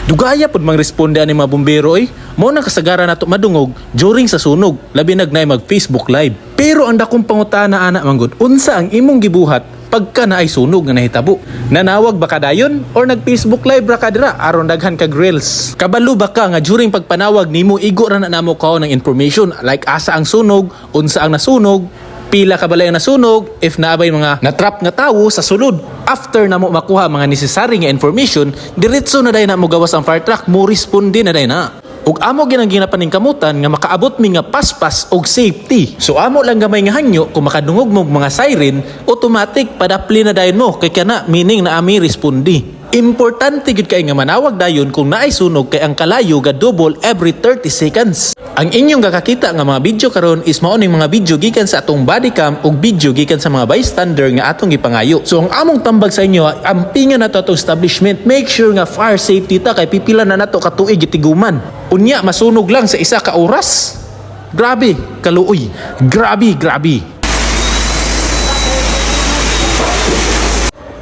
Dugaya pud mang responde ani mga bombero mo nang kasagaran nato madungog during sa sunog, labi nagnay mag Facebook live. Pero ang dakong pangutana ana manggod, unsa ang imong gibuhat pagka na ay sunog nga nahitabo? Nanawag ba ka dayon or nag-Facebook live ra ka dira aron daghan kag reels? Kabalo ba ka nga during pagpanawag nimo igo ra na namo kao ng information like asa ang sunog, unsa ang nasunog, pila ka balay ang nasunog, if naabay mga natrap nga tawo sa sulod. After na mo makuha mga necessary nga information, diretso na day na mo gawas ang fire truck, mo responde na day na. Ug amo ginang ginapaning kamutan nga makaabot mi nga paspas og safety. So amo lang gamay nga hanyo kung makadungog mo mga siren, automatic padapli na dayon mo kay kana meaning na ami respondi. Importante gid kay nga manawag dayon kung naay sunog kay ang kalayo ga double every 30 seconds. Ang inyong gakakita nga mga video karon is mao ning mga video gikan sa atong body cam ug video gikan sa mga bystander nga atong gipangayo. So ang among tambag sa inyo, ampingan nato atong establishment, make sure nga fire safety ta kay pipila na nato ka tuig gitiguman. Unya masunog lang sa isa ka oras. Grabe, kaluoy. Grabe.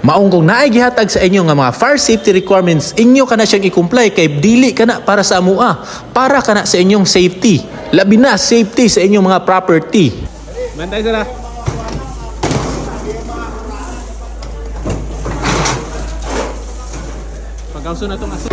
Maong kung naay gihatag sa inyo nga mga fire safety requirements, inyo kana siyang i-comply kay dili kana para sa amua, para kana sa inyong safety. Labi na safety sa inyong mga property. Bantay sila. Pagkauso na itong aso.